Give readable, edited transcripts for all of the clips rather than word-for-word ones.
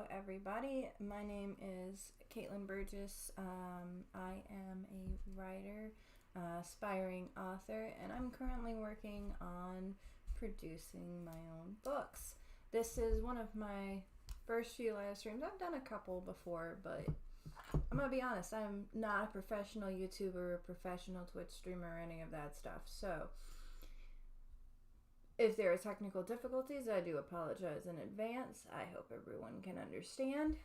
Hello everybody, my name is Caitlin Burgess. I am a writer, aspiring author, and I'm currently working on producing my own books. This is one of my first few live streams. I've done a couple before, but I'm gonna be honest, I'm not a professional YouTuber, a professional Twitch streamer, or any of that stuff. So if there are technical difficulties, I do apologize in advance. I hope everyone can understand.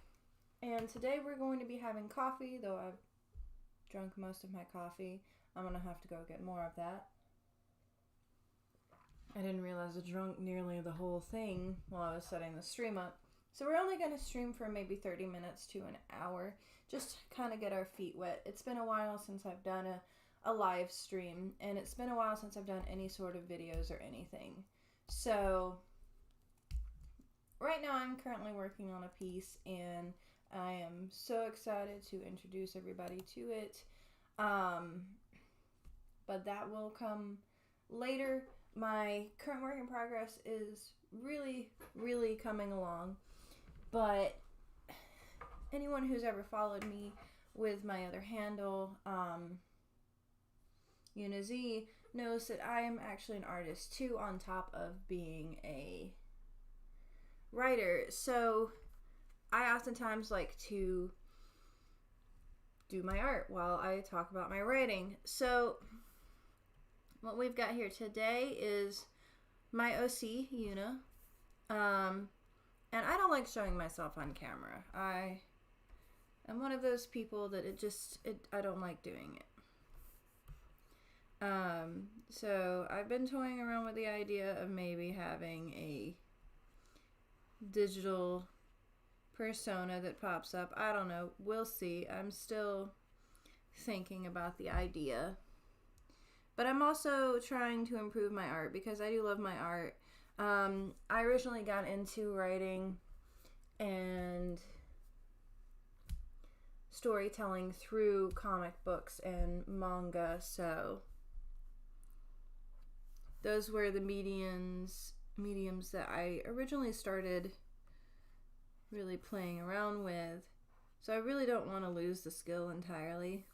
And today we're going to be having coffee, though I've drunk most of my coffee. I'm going to have to go get more of that. I didn't realize I drank nearly the whole thing while I was setting the stream up. So we're only going to stream for maybe 30 minutes to an hour, just to kind of get our feet wet. It's been a while since I've done a live stream, and it's been a while since I've done any sort of videos or anything. So right now I'm currently working on a piece, and I am so excited to introduce everybody to it. But that will come later. My current work in progress is really coming along, but anyone who's ever followed me with my other handle, Yunna knows that I am actually an artist too, on top of being a writer. So I oftentimes like to do my art while I talk about my writing. So what we've got here today is my OC, Yunna. And I don't like showing myself on camera. I am one of those people that I don't like doing it. So I've been toying around with the idea of maybe having a digital persona that pops up. I don't know. We'll see. I'm still thinking about the idea. But I'm also trying to improve my art because I do love my art. I originally got into writing and storytelling through comic books and manga, so those were the mediums that I originally started really playing around with. So I really don't want to lose the skill entirely.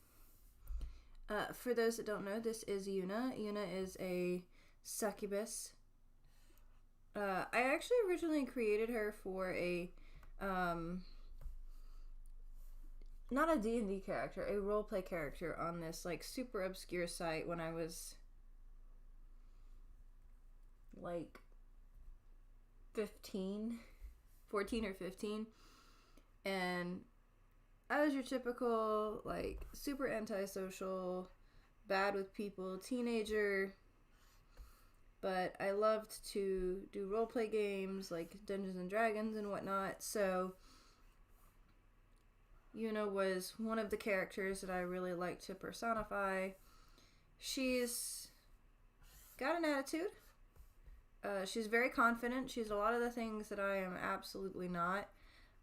For those that don't know, this is Yunna. Yunna is a succubus. I actually originally created her for a not a D&D character, a roleplay character on this like super obscure site when I was like 14 or 15, and I was your typical like super antisocial, bad with people teenager, but I loved to do roleplay games like Dungeons and Dragons and whatnot. So Yunna was one of the characters that I really like to personify. She's got an attitude. She's very confident. She's a lot of the things that I am absolutely not.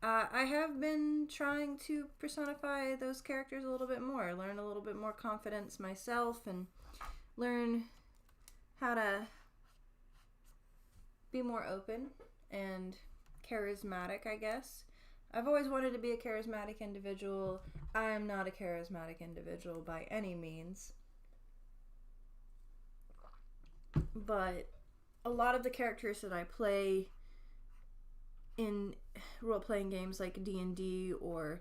I have been trying to personify those characters a little bit more, learn a little bit more confidence myself, and learn how to be more open and charismatic, I guess. I've always wanted to be a charismatic individual. I am not a charismatic individual by any means. But a lot of the characters that I play in role-playing games like D&D or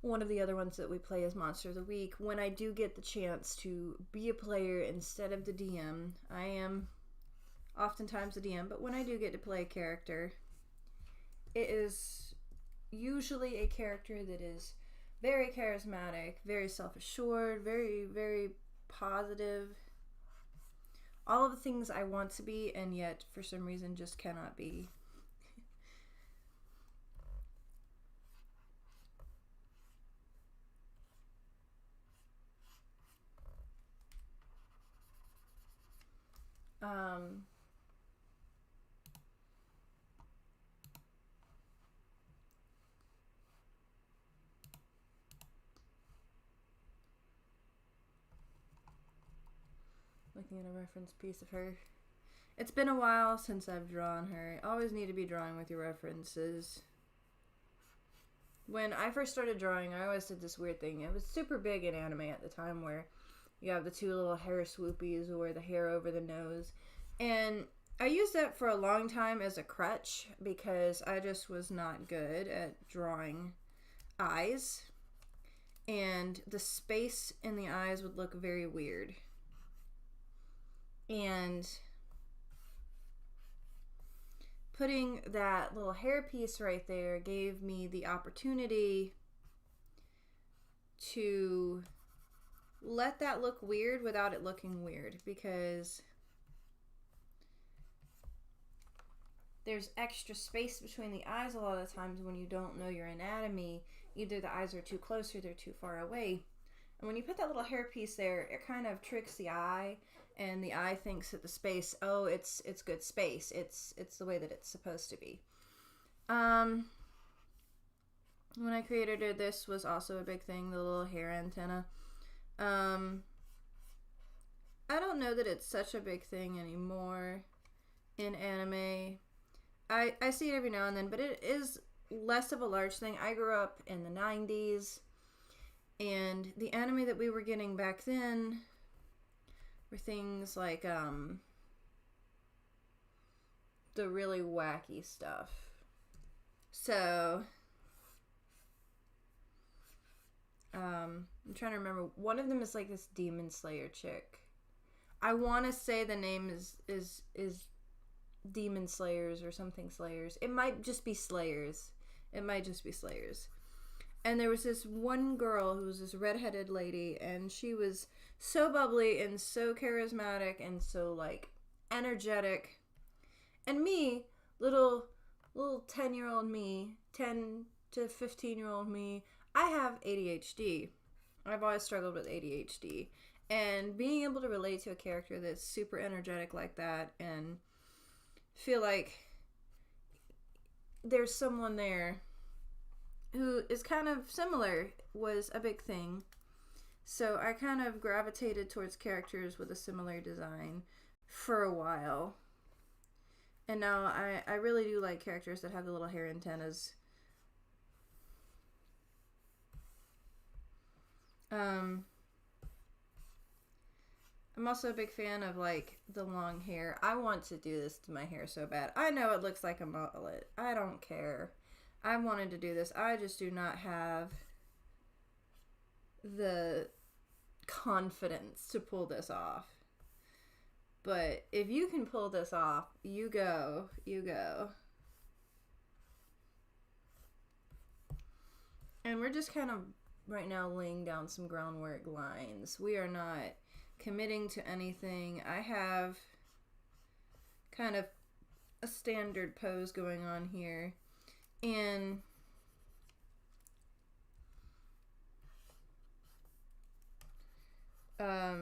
one of the other ones that we play is Monster of the Week, when I do get the chance to be a player instead of the DM, I am oftentimes the DM, but when I do get to play a character, it is usually a character that is very charismatic, very self-assured, very positive. All of the things I want to be, and yet for some reason just cannot be. Looking at a reference piece of her. It's been a while since I've drawn her. I always need to be drawing with your references. when I first started drawing, I always did this weird thing. It was super big in anime at the time where you have the two little hair swoopies or the hair over the nose. And I used that for a long time as a crutch because I just was not good at drawing eyes. And the space in the eyes would look very weird. And putting that little hair piece right there gave me the opportunity to let that look weird without it looking weird, because there's extra space between the eyes a lot of the times when you don't know your anatomy. Either the eyes are too close or they're too far away. And when you put that little hair piece there, it kind of tricks the eye, and the eye thinks that the space, oh, it's good space. It's the way that it's supposed to be. When I created this was also a big thing, the little hair antenna. I don't know that it's such a big thing anymore in anime. I see it every now and then, but it is less of a large thing. I grew up in the 90s, and the anime that we were getting back then were things like the really wacky stuff. So I'm trying to remember. One of them is like this Demon Slayer chick. I want to say the name is Demon Slayers or something Slayers. It might just be Slayers. And there was this one girl who was this redheaded lady, and she was so bubbly and so charismatic and so like energetic. And me, little 10-year-old me, 10 to 15-year-old me, I have ADHD. I've always struggled with ADHD. And being able to relate to a character that's super energetic like that and feel like there's someone there who is kind of similar was a big thing. So I kind of gravitated towards characters with a similar design for a while. And now I really do like characters that have the little hair antennas. I'm also a big fan of like the long hair. I want to do this to my hair so bad. I know it looks like a mullet. I don't care. I wanted to do this. I just do not have the confidence to pull this off. But if you can pull this off, you go. And we're just kind of right now laying down some groundwork lines. We are not committing to anything. I have kind of a standard pose going on here. And I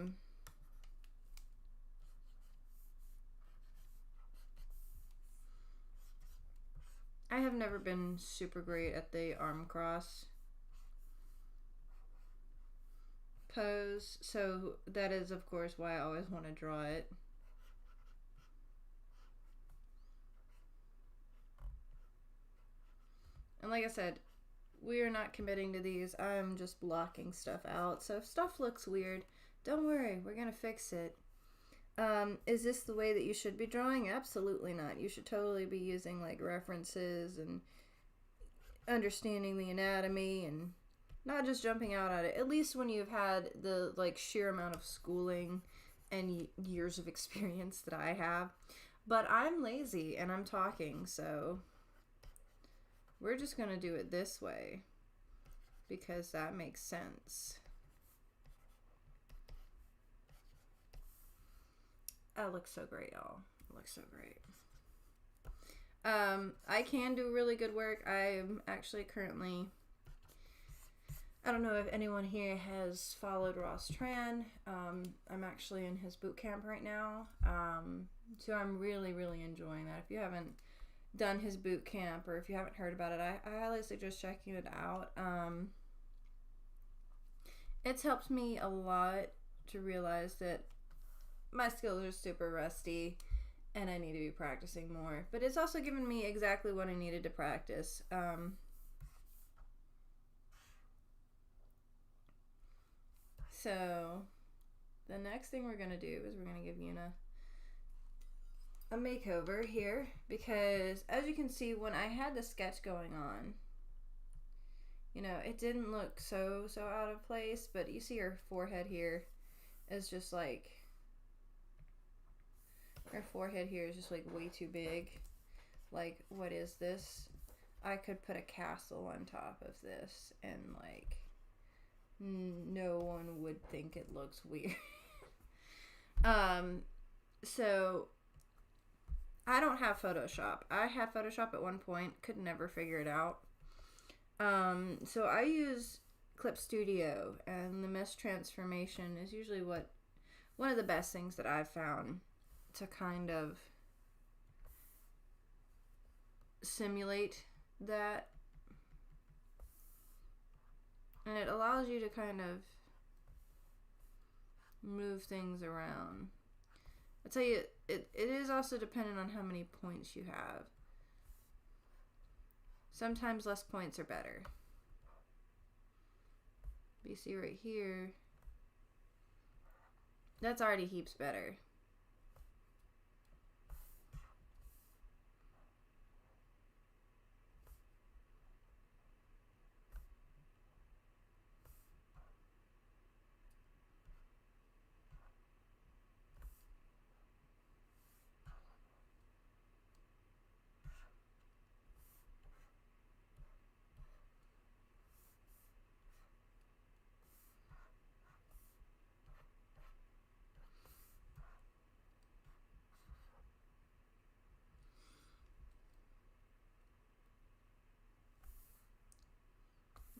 have never been super great at the arm cross pose, so that is of course why I always want to draw it. And like I said, we are not committing to these. I'm just blocking stuff out. So if stuff looks weird, don't worry, we're gonna fix it. Is this the way that you should be drawing? Absolutely not. You should totally be using like references and understanding the anatomy and not just jumping out at it. At least when you've had the like sheer amount of schooling and years of experience that I have. But I'm lazy and I'm talking, so we're just gonna do it this way because that makes sense. That looks so great, y'all. It looks so great. I can do really good work. I'm actually currently, I don't know if anyone here has followed Ross Tran. I'm actually in his boot camp right now. So I'm really, really enjoying that. If you haven't done his boot camp or if you haven't heard about it, I highly suggest checking it out. It's helped me a lot to realize that my skills are super rusty and I need to be practicing more. But it's also given me exactly what I needed to practice. So the next thing we're going to do is we're going to give Yunna a makeover here, because as you can see, when I had the sketch going on, you know, it didn't look so out of place, but you see her forehead here is just like, her forehead here is just like way too big. Like, what is this? I could put a castle on top of this and like no one would think it looks weird. So I don't have Photoshop. I had Photoshop at one point, could never figure it out. So I use Clip Studio, and the mesh transformation is usually one of the best things that I've found to kind of simulate that. And it allows you to kind of move things around. I'll tell you, it is also dependent on how many points you have. Sometimes less points are better. But you see right here, that's already heaps better.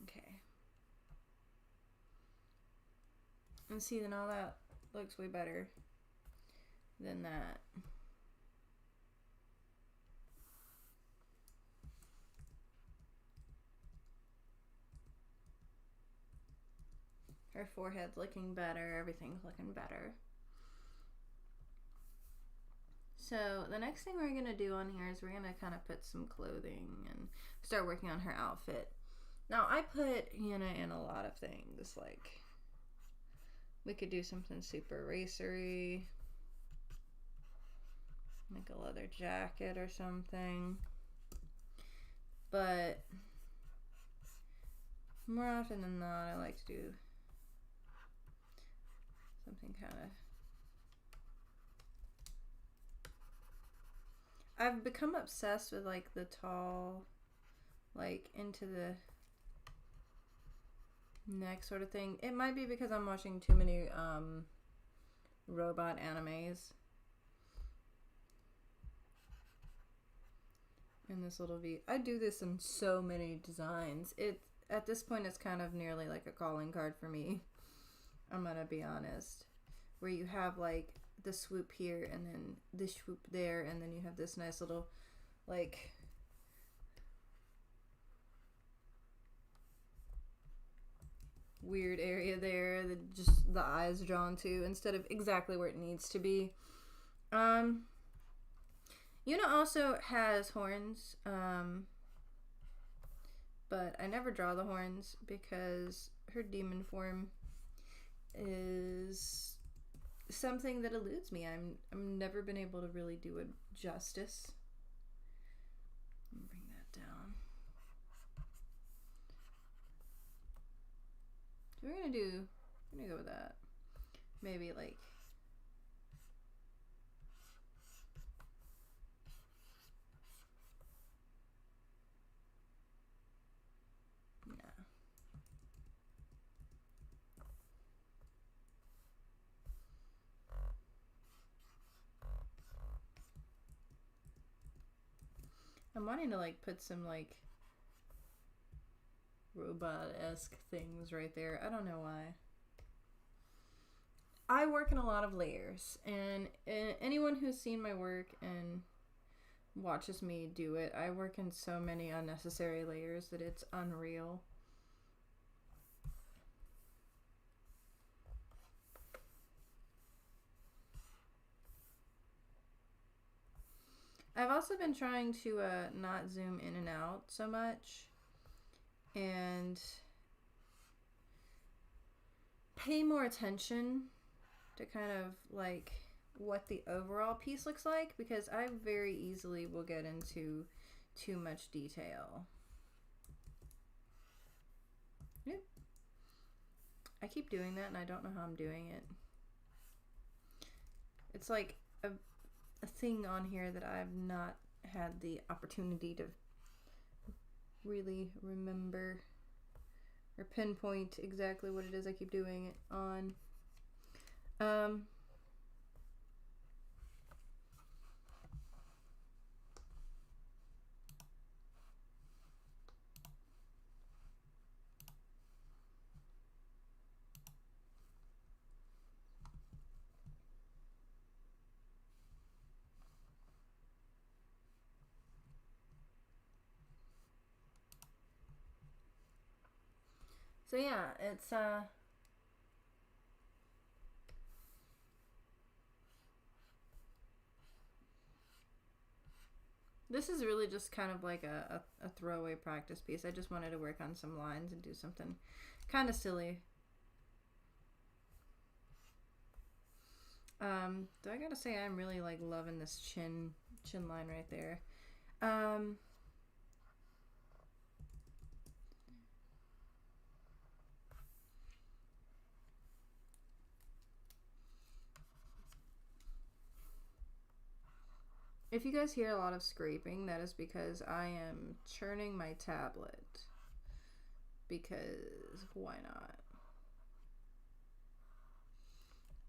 Okay. And see, then all that looks way better than that. Her forehead's looking better, everything's looking better. So the next thing we're gonna do on here is we're gonna kind of put some clothing and start working on her outfit. Now I put Yunna in a lot of things, like we could do something super racery, like a leather jacket or something, but more often than not I like to do something kind of, I've become obsessed with like the tall, like into the neck sort of thing. It might be because I'm watching too many robot animes. In this little V, I do this in so many designs. At this point it's kind of nearly like a calling card for me. I'm gonna be honest. Where you have like the swoop here and then this swoop there, and then you have this nice little like weird area there that just the eyes drawn to instead of exactly where it needs to be. Yunna also has horns, but I never draw the horns because her demon form is something that eludes me. I've never been able to really do it justice. Bring that down. So we're gonna go with that. Maybe like I'm wanting to like put some like robot-esque things right there. I don't know why. I work in a lot of layers, and anyone who's seen my work and watches me do it, I work in so many unnecessary layers that it's unreal. I've also been trying to not zoom in and out so much, and pay more attention to kind of like what the overall piece looks like, because I very easily will get into too much detail. Yep. I keep doing that and I don't know how I'm doing it. It's like a thing on here that I've not had the opportunity to really remember or pinpoint exactly what it is I keep doing it on. So yeah, it's this is really just kind of like a throwaway practice piece. I just wanted to work on some lines and do something kind of silly. Do I gotta say I'm really like loving this chin line right there. If you guys hear a lot of scraping, that is because I am churning my tablet. Because why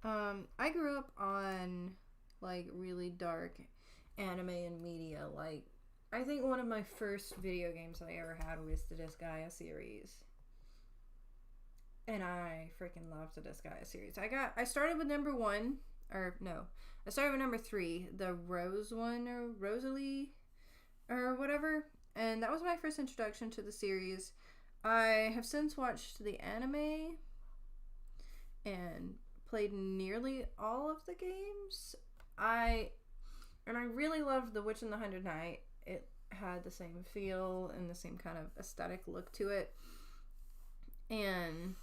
not? I grew up on like really dark anime and media. Like, I think one of my first video games I ever had was the Disgaea series. And I freaking loved the Disgaea series. I started with number 1, or no, I started with number 3, the Rose one, or Rosalie, or whatever. And that was my first introduction to the series. I have since watched the anime and played nearly all of the games. I really loved The Witch and the Hundred Knight. It had the same feel and the same kind of aesthetic look to it. And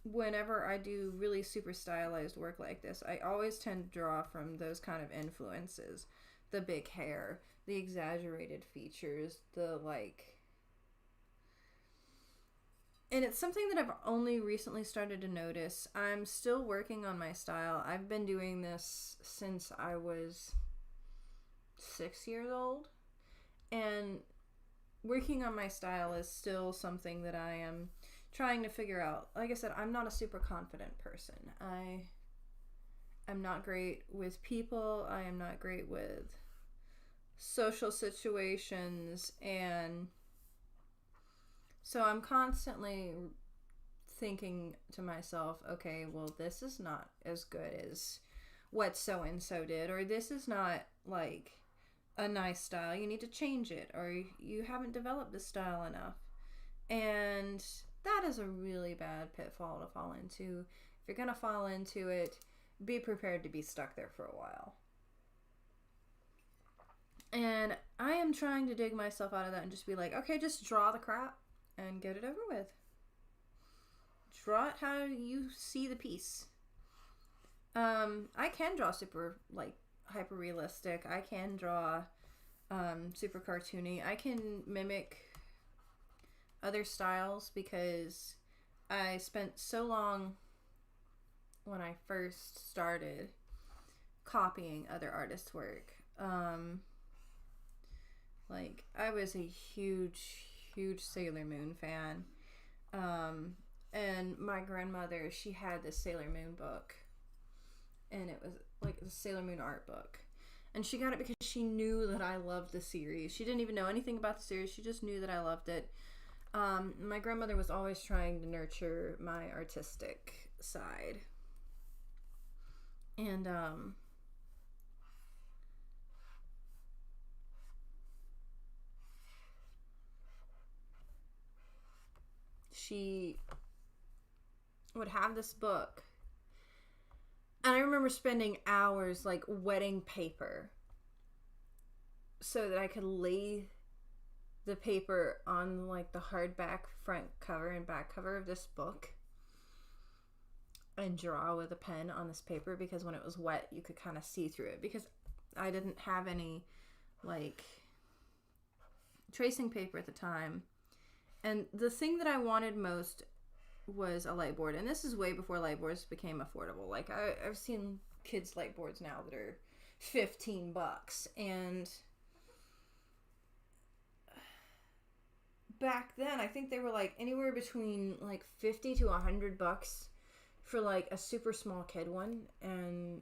whenever I do really super stylized work like this, I always tend to draw from those kind of influences. The big hair, the exaggerated features, the like... And it's something that I've only recently started to notice. I'm still working on my style. I've been doing this since I was 6 years old. And working on my style is still something that I am trying to figure out. Like I said, I'm not a super confident person. I'm not great with people. I am not great with social situations, and so I'm constantly thinking to myself, okay, well, this is not as good as what so-and-so did, or this is not like a nice style. You need to change it, or you haven't developed this style enough. And that is a really bad pitfall to fall into. If you're going to fall into it, be prepared to be stuck there for a while. And I am trying to dig myself out of that and just be like, okay, just draw the crap and get it over with. Draw it how you see the piece. I can draw super, like, hyper realistic. I can draw super cartoony. I can mimic other styles because I spent so long when I first started copying other artists' work. Like, I was a huge Sailor Moon fan. And my grandmother, she had this Sailor Moon book. And it was like the Sailor Moon art book. And she got it because she knew that I loved the series. She didn't even know anything about the series. She just knew that I loved it. My grandmother was always trying to nurture my artistic side. And, she would have this book, and I remember spending hours like wetting paper so that I could lay the paper on like the hardback front cover and back cover of this book and draw with a pen on this paper, because when it was wet you could kind of see through it, because I didn't have any like tracing paper at the time. And the thing that I wanted most was a light board, and this is way before light boards became affordable. Like I've seen kids light boards now that are $15, and back then I think they were like anywhere between like $50 to $100 for like a super small kid one, and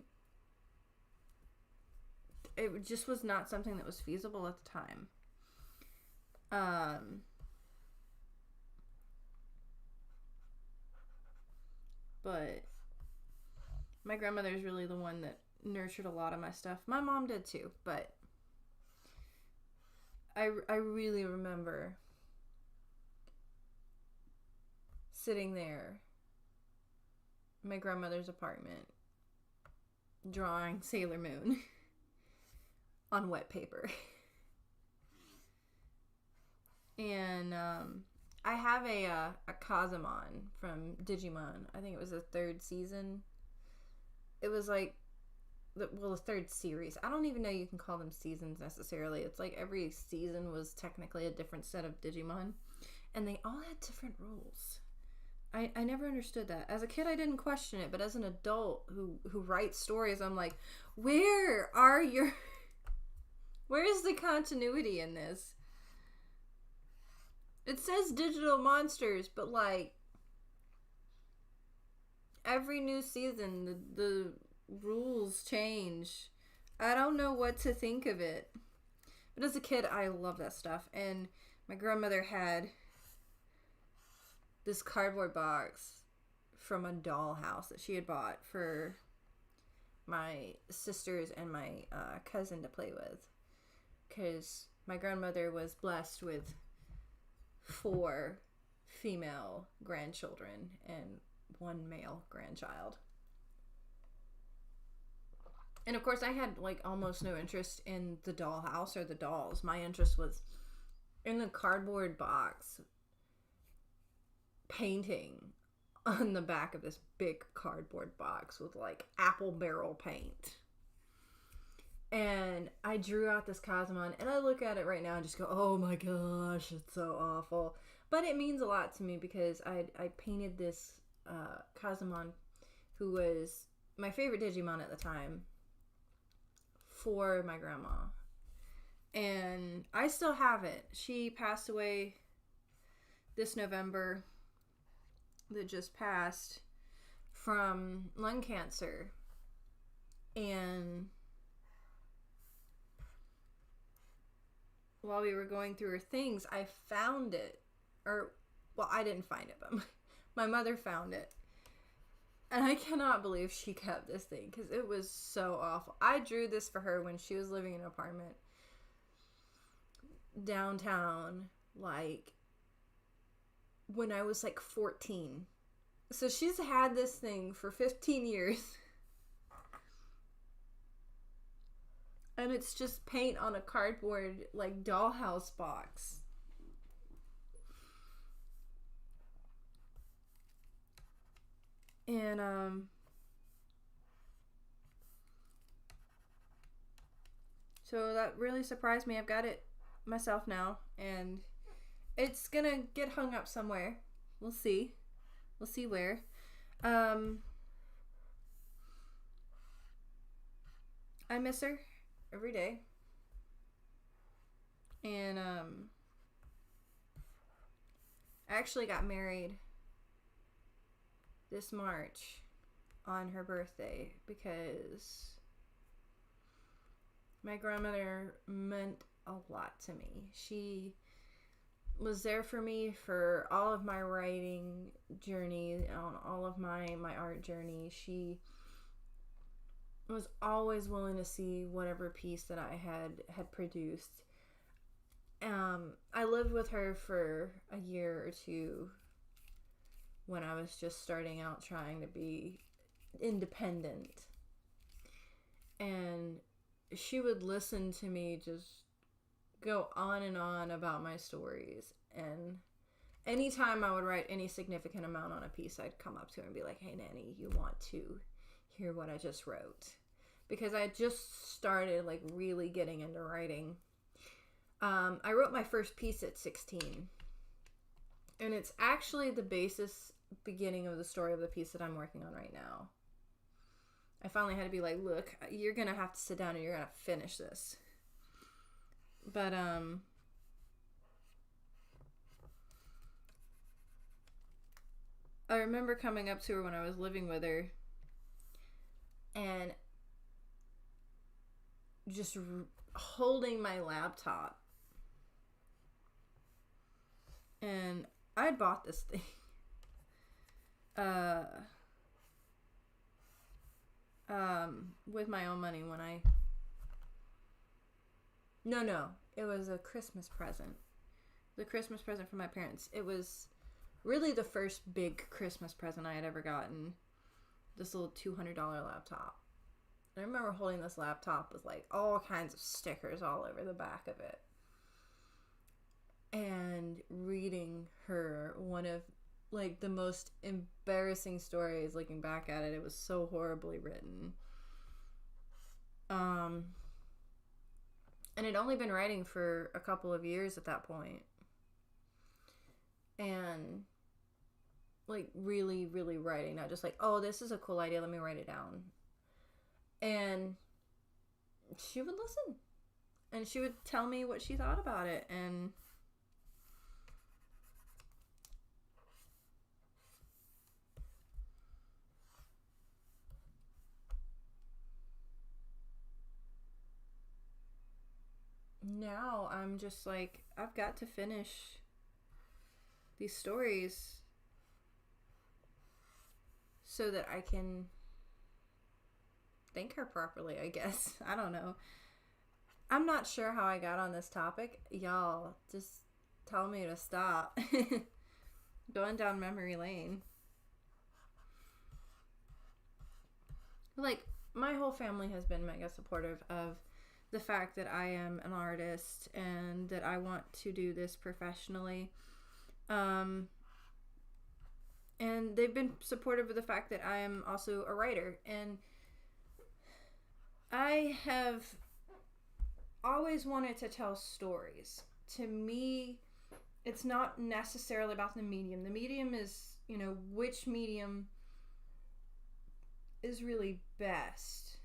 it just was not something that was feasible at the time. But my grandmother's really the one that nurtured a lot of my stuff. My mom did too, but I really remember sitting there in my grandmother's apartment drawing Sailor Moon on wet paper. And I have a Kazamon from Digimon. I think it was the third season. It was like, the third series. I don't even know you can call them seasons necessarily. It's like every season was technically a different set of Digimon. And they all had different rules. I never understood that. As a kid, I didn't question it. But as an adult who writes stories, I'm like, where's the continuity in this? It says digital monsters, but like every new season the rules change. I don't know what to think of it. But as a kid, I love that stuff. And my grandmother had this cardboard box from a dollhouse that she had bought for my sisters and my cousin to play with. Because my grandmother was blessed with 4 female grandchildren and 1 male grandchild. And of course I had like almost no interest in the dollhouse or the dolls. My interest was in the cardboard box painting on the back of this big cardboard box with like apple barrel paint. And I drew out this Kazamon, and I look at it right now and just go, oh my gosh, it's so awful. But it means a lot to me because I painted this Kazamon, who was my favorite Digimon at the time, for my grandma. And I still have it. She passed away this November that just passed from lung cancer. And while we were going through her things, I found it. Well, I didn't find it, but my mother found it. And I cannot believe she kept this thing because it was so awful. I drew this for her when she was living in an apartment downtown, like when I was like 14. So she's had this thing for 15 years. And it's just paint on a cardboard, like, dollhouse box. And, so that really surprised me. I've got it myself now, and it's gonna get hung up somewhere. We'll see. We'll see where. I miss her every day. And I actually got married this March on her birthday because my grandmother meant a lot to me. She was there for me for all of my writing journey, on all of my art journey. She was always willing to see whatever piece that I had produced. I lived with her for a year or two when I was just starting out trying to be independent. And she would listen to me just go on and on about my stories. And anytime I would write any significant amount on a piece, I'd come up to her and be like, hey, Nanny, you want to hear what I just wrote? Because I just started like really getting into writing. I wrote my first piece at 16. And it's actually the beginning of the story of the piece that I'm working on right now. I finally had to be like, look, you're going to have to sit down and you're going to finish this. But, I remember coming up to her when I was living with her and just holding my laptop. And I had bought this thing. With my own money when I... No. It was a Christmas present. The Christmas present from my parents. It was really the first big Christmas present I had ever gotten. This little $200 laptop. I remember holding this laptop with like all kinds of stickers all over the back of it. And reading her one of like the most embarrassing stories looking back at it. It was so horribly written. And I'd only been writing for a couple of years at that point. And like really, really writing, not just like, oh, this is a cool idea, let me write it down. And she would listen. And she would tell me what she thought about it. And now I'm just like, I've got to finish these stories so that I can thank her properly, I guess. I don't know. I'm not sure how I got on this topic. Y'all, just tell me to stop. Going down memory lane. Like, my whole family has been mega supportive of the fact that I am an artist and that I want to do this professionally. And they've been supportive of the fact that I am also a writer. And I have always wanted to tell stories. To me, it's not necessarily about the medium. The medium is, you know, which medium is really best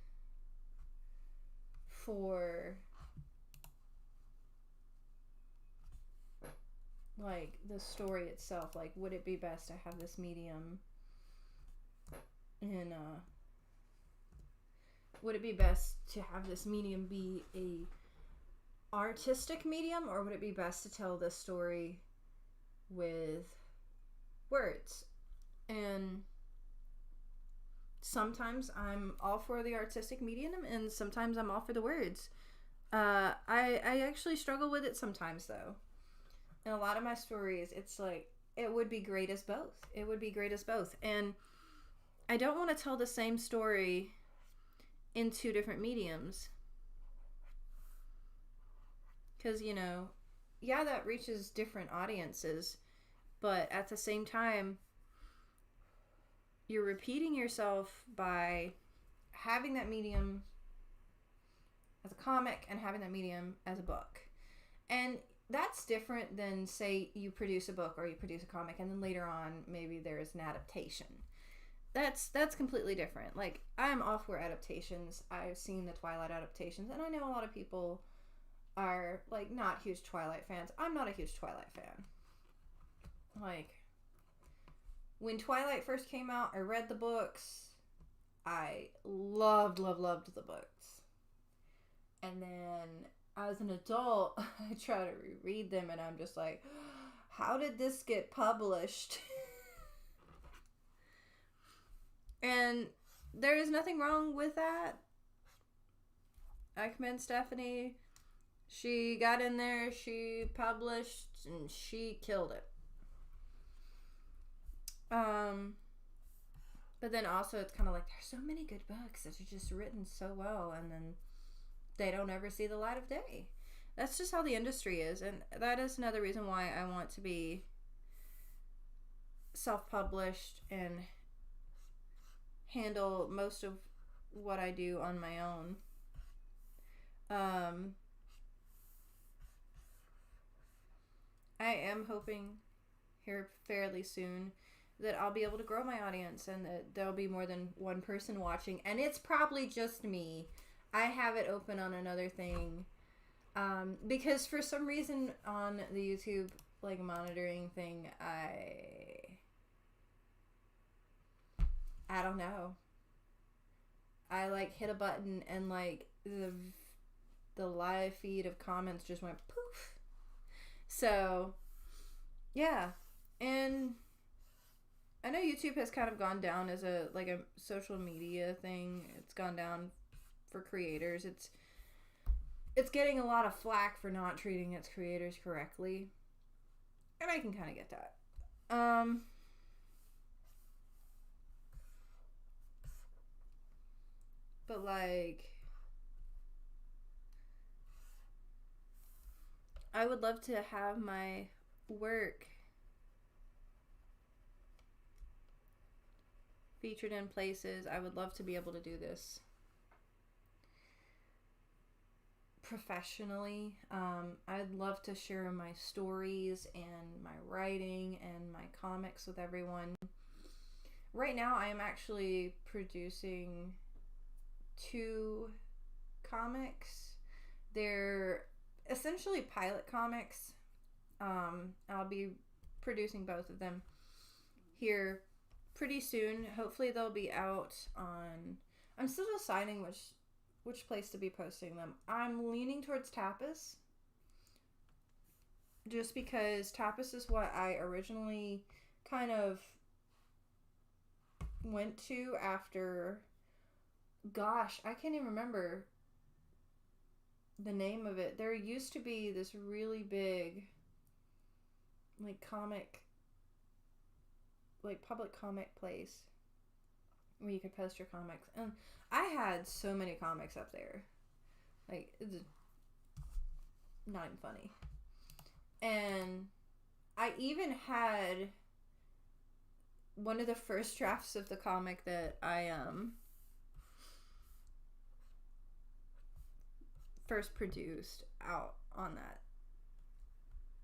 for like the story itself. Like, would it be best to have this medium in would it be best to have this medium be a artistic medium, or would it be best to tell this story with words? And sometimes I'm all for the artistic medium, and sometimes I'm all for the words. I actually struggle with it sometimes, though. In a lot of my stories, it's like, it would be great as both. It would be great as both. And I don't want to tell the same story in two different mediums. Because, you know, yeah, that reaches different audiences. But at the same time, you're repeating yourself by having that medium as a comic and having that medium as a book. And that's different than, say, you produce a book or you produce a comic and then later on maybe there's an adaptation. That's completely different. Like, I'm all for adaptations. I've seen the Twilight adaptations, and I know a lot of people are, like, not huge Twilight fans. I'm not a huge Twilight fan. Like, when Twilight first came out, I read the books. I loved the books. And then as an adult, I try to reread them and I'm just like, how did this get published? And there is nothing wrong with that. I commend Stephanie. She got in there, she published, and she killed it. But then also it's kind of like, there's so many good books that are just written so well, and then they don't ever see the light of day. that's just how the industry is, and that is another reason why I want to be self-published and handle most of what I do on my own. I am hoping here fairly soon that I'll be able to grow my audience and that there'll be more than one person watching, and it's probably just me. I have it open on another thing, because for some reason on the YouTube like monitoring thing, I don't know. I like hit a button and like the live feed of comments just went poof. So yeah, and I know YouTube has kind of gone down as a social media thing. It's gone down for creators. It's getting a lot of flack for not treating its creators correctly, and I can kind of get that. But like, I would love to have my work featured in places. I would love to be able to do this professionally. I'd love to share my stories and my writing and my comics with everyone. Right now, I am actually producing 2 comics. They're essentially pilot comics. I'll be producing both of them here pretty soon. Hopefully they'll be out on... I'm still deciding which place to be posting them. I'm leaning towards Tapas, just because Tapas is what I originally kind of went to after... Gosh, I can't even remember the name of it. There used to be this really big like comic, like public comic place where you could post your comics, and I had so many comics up there, like it's not even funny. And I even had one of the first drafts of the comic that I first produced out on that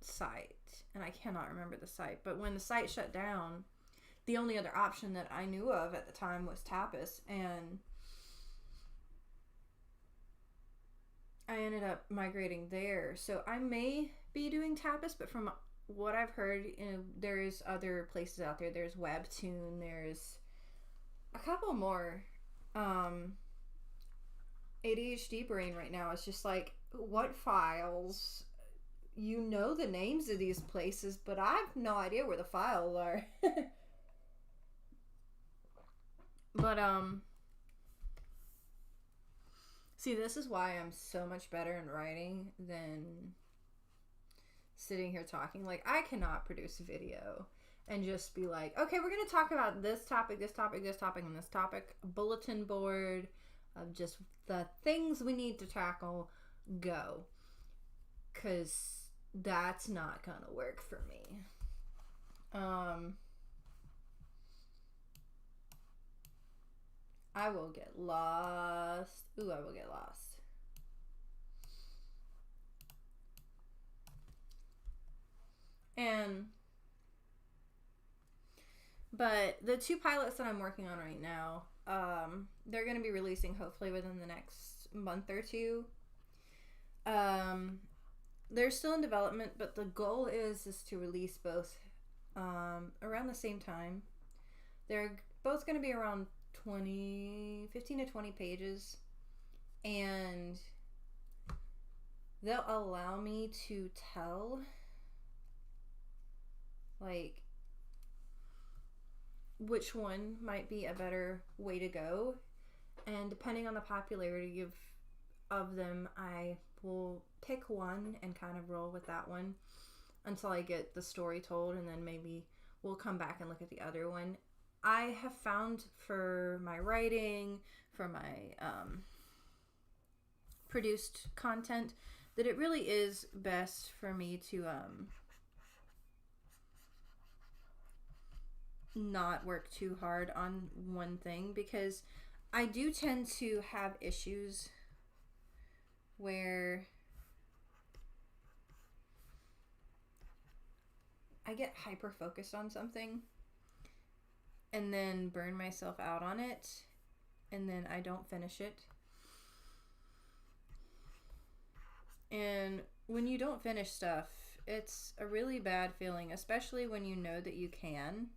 site, and I cannot remember the site, but when the site shut down, the only other option that I knew of at the time was Tapas, and I ended up migrating there. So I may be doing Tapas, but from what I've heard, there's other places out there. There's Webtoon, there's a couple more. ADHD brain right now is just like, what files? You know the names of these places, but I have no idea where the files are. But see, this is why I'm so much better in writing than sitting here talking. Like, I cannot produce a video and just be like, okay, we're gonna talk about this topic, this topic, this topic, and this topic. A bulletin board of just the things we need to tackle, go. Because that's not gonna work for me. I will get lost. Ooh, I will get lost. But the 2 pilots that I'm working on right now, they're going to be releasing hopefully within the next month or 2. They're still in development, but the goal is to release both around the same time. They're both going to be around 15 to 20 pages, and they'll allow me to tell like which one might be a better way to go, and depending on the popularity of them, I will pick one and kind of roll with that one until I get the story told, and then maybe we'll come back and look at the other one. I have found for my writing, for my produced content, that it really is best for me to not work too hard on one thing, because I do tend to have issues where I get hyper focused on something and then burn myself out on it, and then I don't finish it. And when you don't finish stuff, it's a really bad feeling, especially when you know that you can.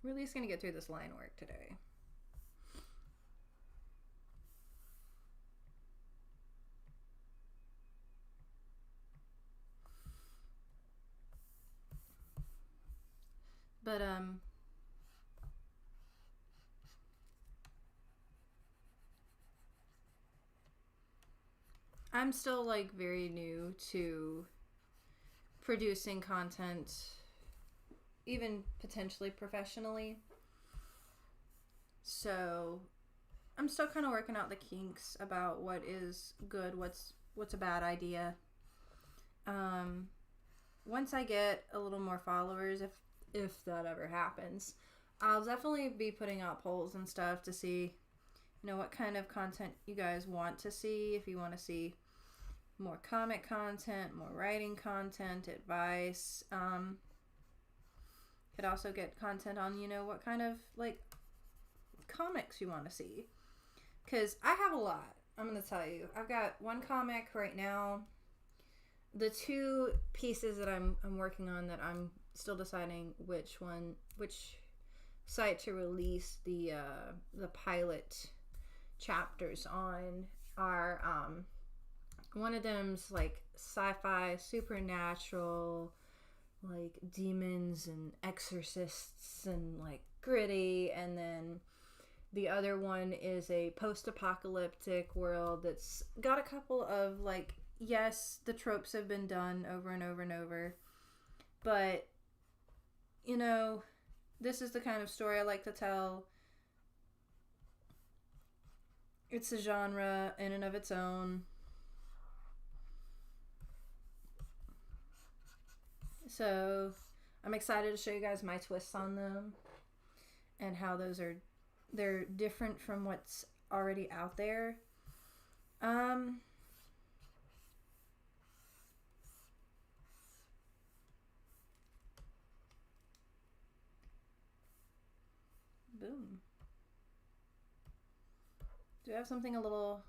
We're at least gonna get through this line work today. But I'm still like very new to producing content, even potentially professionally. So I'm still kind of working out the kinks about what is good, what's a bad idea. Once I get a little more followers, if that ever happens, I'll definitely be putting out polls and stuff to see, you know, what kind of content you guys want to see. If you want to see more comic content, more writing content, advice. Could also get content on, you know, what kind of like comics you want to see. Because I have a lot. I'm going to tell you. I've got one comic right now. The two pieces that I'm working on that I'm still deciding which site to release the pilot chapters on are one of them's like sci-fi, supernatural, like demons and exorcists and like gritty, and then the other one is a post-apocalyptic world that's got a couple of like, yes, the tropes have been done over and over and over, but you know, this is the kind of story I like to tell. It's a genre in and of its own. So I'm excited to show you guys my twists on them and how they're different from what's already out there. Boom. Do I have something a little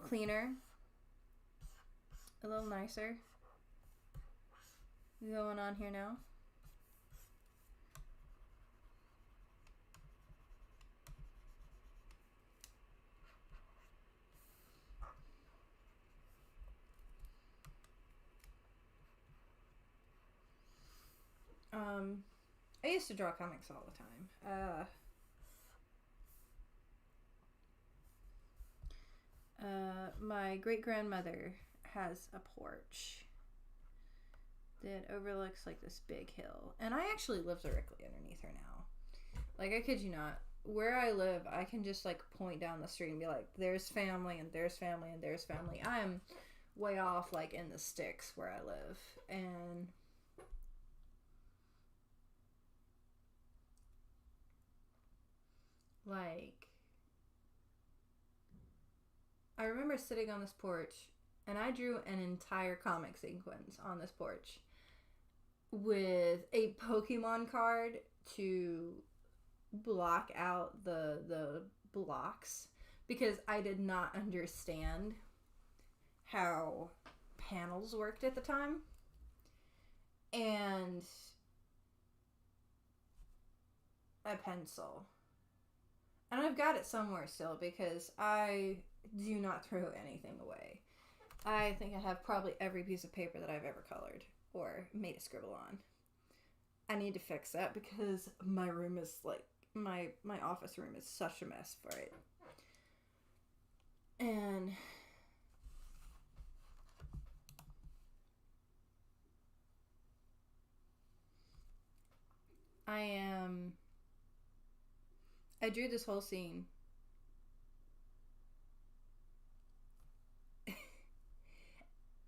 cleaner, a little nicer going on here now? I used to draw comics all the time. My great-grandmother has a porch that overlooks like this big hill, and I actually live directly underneath her now. Like, I kid you not, where I live, I can just like point down the street and be like, there's family and there's family and there's family. I am way off like in the sticks where I live, and like I remember sitting on this porch and I drew an entire comic sequence on this porch with a Pokemon card to block out the blocks, because I did not understand how panels worked at the time. And a pencil. And I've got it somewhere still because I do not throw anything away. I think I have probably every piece of paper that I've ever colored or made a scribble on. I need to fix that because my room is like my office room is such a mess for it. And I drew this whole scene.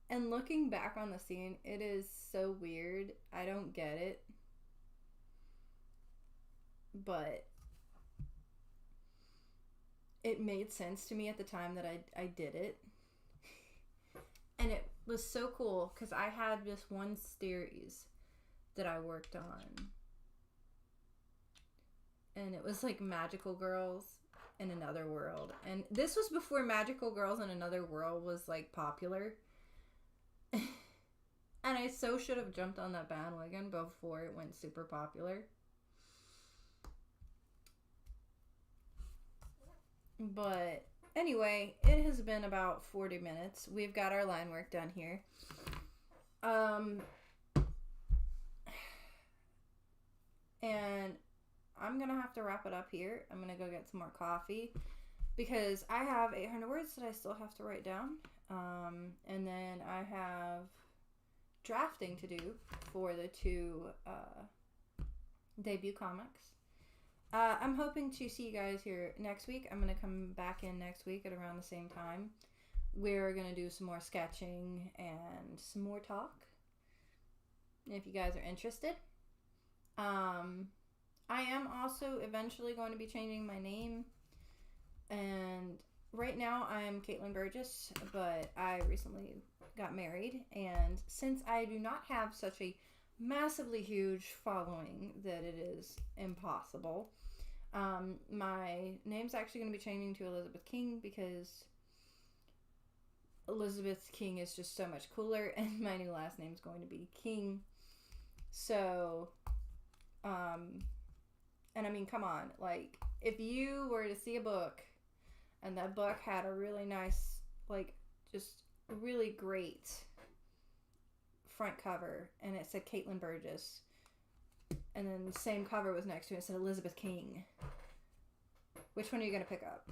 And looking back on the scene, it is so weird. I don't get it. But it made sense to me at the time that I did it. And it was so cool because I had this one series that I worked on. And it was like Magical Girls in Another World. And this was before Magical Girls in Another World was like popular. And I so should have jumped on that bandwagon before it went super popular. But anyway, it has been about 40 minutes. We've got our line work done here. And I'm going to have to wrap it up here. I'm going to go get some more coffee because I have 800 words that I still have to write down. And then I have drafting to do for the 2 debut comics. I'm hoping to see you guys here next week. I'm going to come back in next week at around the same time. We're going to do some more sketching and some more talk, if you guys are interested. I am also eventually going to be changing my name. And right now I am Caitlin Burgess, but I recently got married. And since I do not have such a massively huge following that it is impossible, my name's actually going to be changing to Elizabeth King because Elizabeth King is just so much cooler, and my new last name is going to be King. So, and I mean, come on, like, if you were to see a book and that book had a really nice, like, just really great front cover and it said Caitlin Burgess, and then the same cover was next to it and said Elizabeth King, which one are you going to pick up?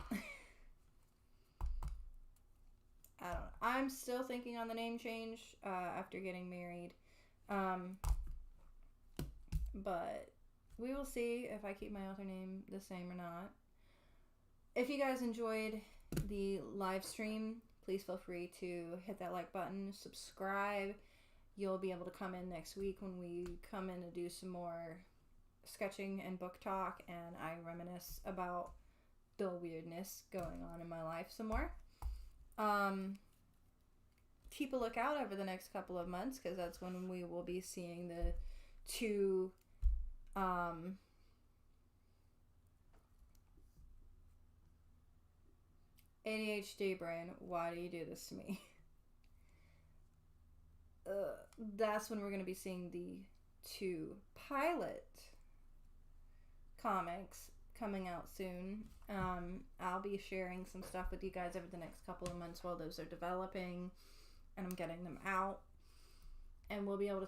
I don't know. I'm still thinking on the name change after getting married. But we will see if I keep my author name the same or not. If you guys enjoyed the live stream, please feel free to hit that like button, subscribe. You'll be able to come in next week when we come in to do some more sketching and book talk, and I reminisce about the weirdness going on in my life some more. Keep a lookout over the next couple of months because that's when we will be seeing the 2 ADHD brain, why do you do this to me? That's when we're going to be seeing the 2 pilot comics coming out soon. I'll be sharing some stuff with you guys over the next couple of months while those are developing and I'm getting them out. And we'll be able to